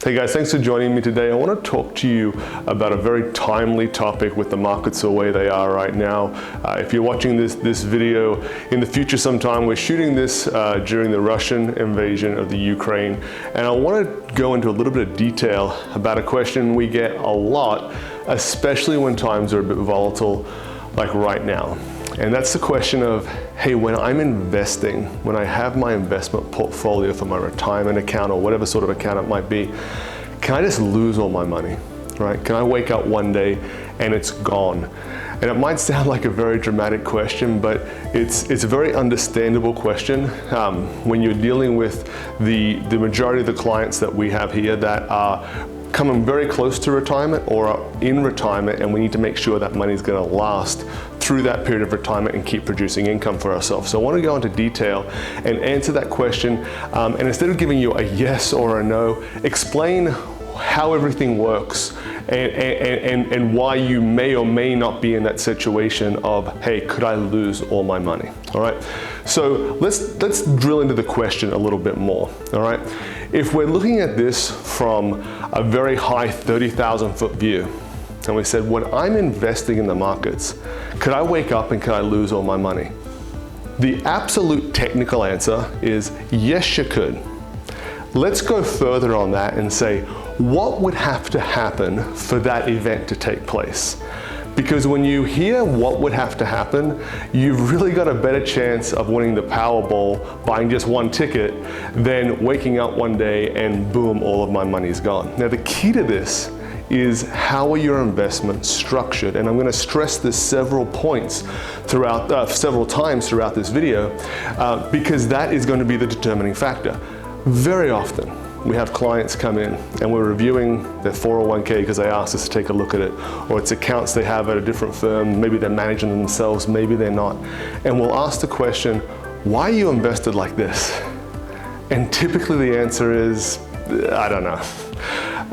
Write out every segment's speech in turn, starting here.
Hey guys, thanks for joining me today. I want to talk to you about a very timely topic with the markets the way they are right now. If you're watching this video in the future sometime, we're shooting this during the Russian invasion of the Ukraine. And I want to go into a little bit of detail about a question we get a lot, especially when times are a bit volatile like right now. And that's the question of, hey, when I'm investing, when I have my investment portfolio for my retirement account or whatever sort of account it might be, can I just lose all my money, right? Can I wake up one day and it's gone? And it might sound like a very dramatic question, but it's a very understandable question when you're dealing with the majority of the clients that we have here that are coming very close to retirement or are in retirement, and we need to make sure that money is going to last through that period of retirement and keep producing income for ourselves. So I want to go into detail and answer that question, and instead of giving you a yes or a no, explain how everything works and why you may or may not be in that situation of, hey, could I lose all my money? All right, so let's drill into the question a little bit more. All right, if we're looking at this from a very high 30,000 foot view, and we said, when I'm investing in the markets, could I wake up and could I lose all my money? The absolute technical answer is yes, you could. Let's go further on that and say, what would have to happen for that event to take place? Because when you hear what would have to happen, you've really got a better chance of winning the Powerball buying just one ticket than waking up one day and boom, all of my money's gone. Now the key to this is how are your investments structured? And I'm going to stress this several times throughout this video because that is going to be the determining factor. Very often we have clients come in and we're reviewing their 401k because they asked us to take a look at it, or it's accounts they have at a different firm, maybe they're managing them themselves, maybe they're not. And we'll ask the question, why are you invested like this? And typically the answer is, I don't know.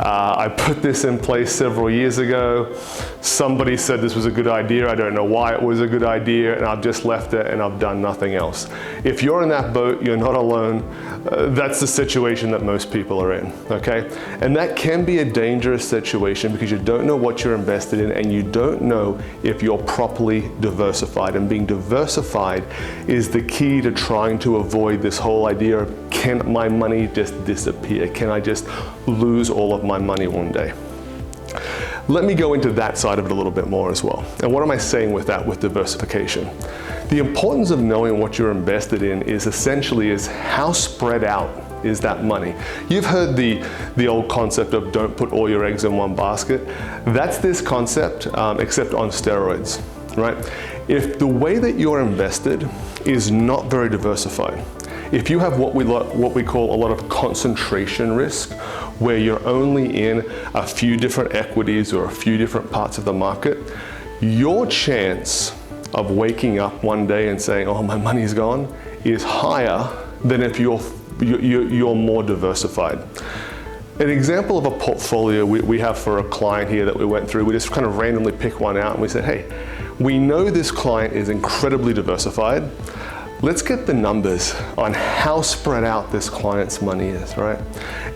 I put this in place several years ago. Somebody said this was a good idea. I don't know why it was a good idea, and I've just left it and I've done nothing else. If you're in that boat, you're not alone. That's the situation that most people are in, okay? And that can be a dangerous situation because you don't know what you're invested in and you don't know if you're properly diversified. And being diversified is the key to trying to avoid this whole idea of, can my money just disappear? Can I just lose all of my money one day? Let me go into that side of it a little bit more as well. And what am I saying with that, with diversification? The importance of knowing what you're invested in is essentially how spread out is that money. You've heard the old concept of don't put all your eggs in one basket. That's this concept, except on steroids, right? If the way that you're invested is not very diversified, if you have what we call a lot of concentration risk, where you're only in a few different equities or a few different parts of the market, your chance of waking up one day and saying, oh, my money's gone, is higher than if you're more diversified. An example of a portfolio we have for a client here that we went through, we just kind of randomly picked one out and we said, hey, we know this client is incredibly diversified. Let's get the numbers on how spread out this client's money is, right?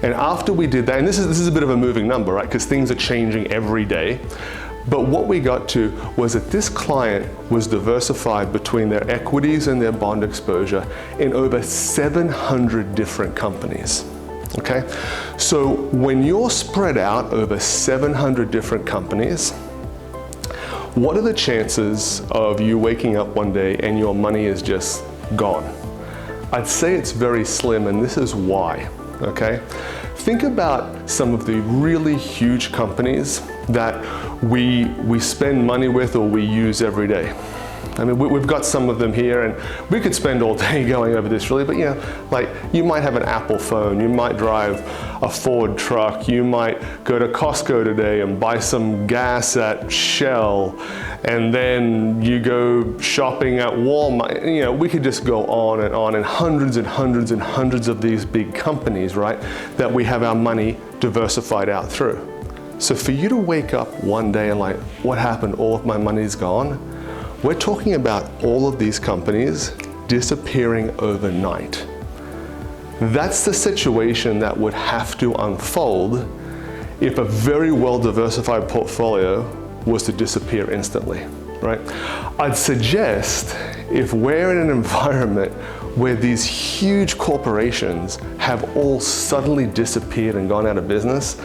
And after we did that, and this is a bit of a moving number, right? Because things are changing every day. But what we got to was that this client was diversified between their equities and their bond exposure in over 700 different companies, okay? So when you're spread out over 700 different companies, what are the chances of you waking up one day and your money is just gone? I'd say it's very slim, and this is why, okay? Think about some of the really huge companies that we spend money with or we use every day. I mean, we've got some of them here, and we could spend all day going over this really, but you know, like you might have an Apple phone, you might drive a Ford truck, you might go to Costco today and buy some gas at Shell, and then you go shopping at Walmart. You know, we could just go on, and hundreds and hundreds and hundreds of these big companies, right, that we have our money diversified out through. So for you to wake up one day and like, what happened? All of my money's gone. We're talking about all of these companies disappearing overnight. That's the situation that would have to unfold if a very well diversified portfolio was to disappear instantly, right? I'd suggest if we're in an environment where these huge corporations have all suddenly disappeared and gone out of business,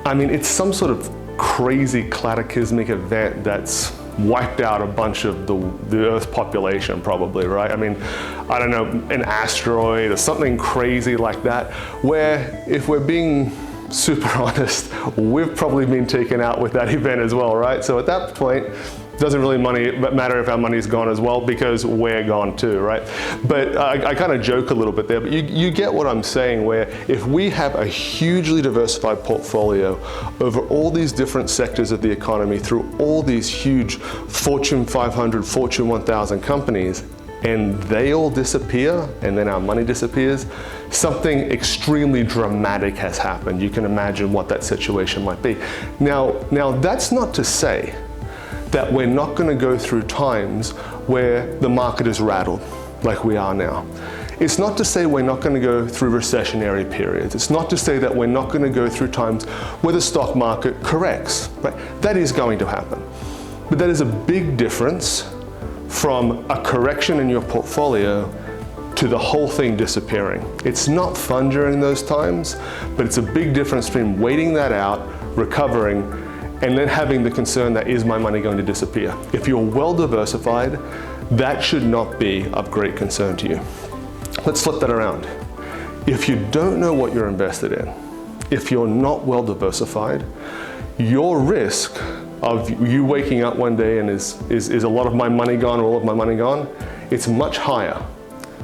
I mean, it's some sort of crazy cataclysmic event that's wiped out a bunch of the Earth population probably, right? I mean, I don't know, an asteroid or something crazy like that, where if we're being super honest, we've probably been taken out with that event as well, right? So at that point, it doesn't really matter if our money's gone as well, because we're gone too, right? But I kind of joke a little bit there, but you get what I'm saying, where if we have a hugely diversified portfolio over all these different sectors of the economy through all these huge Fortune 500, Fortune 1000 companies, and they all disappear, and then our money disappears, something extremely dramatic has happened. You can imagine what that situation might be. Now that's not to say that we're not going to go through times where the market is rattled like we are now. It's not to say we're not going to go through recessionary periods. It's not to say that we're not going to go through times where the stock market corrects, right? That is going to happen. But that is a big difference from a correction in your portfolio to the whole thing disappearing. It's not fun during those times, but it's a big difference between waiting that out, recovering, and then having the concern that is my money going to disappear. If you're well diversified, that should not be of great concern to you. Let's flip that around. If you don't know what you're invested in, if you're not well diversified, your risk of you waking up one day and is a lot of my money gone or all of my money gone, it's much higher,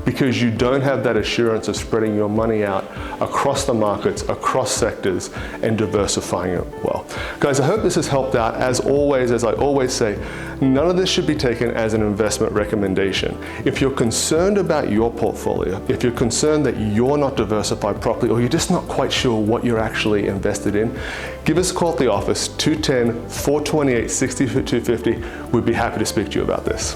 because you don't have that assurance of spreading your money out across the markets, across sectors, and diversifying it well. Guys, I hope this has helped out. As always, as I always say, none of this should be taken as an investment recommendation. If you're concerned about your portfolio, if you're concerned that you're not diversified properly, or you're just not quite sure what you're actually invested in, give us a call at the office, 210-428-6250. We'd be happy to speak to you about this.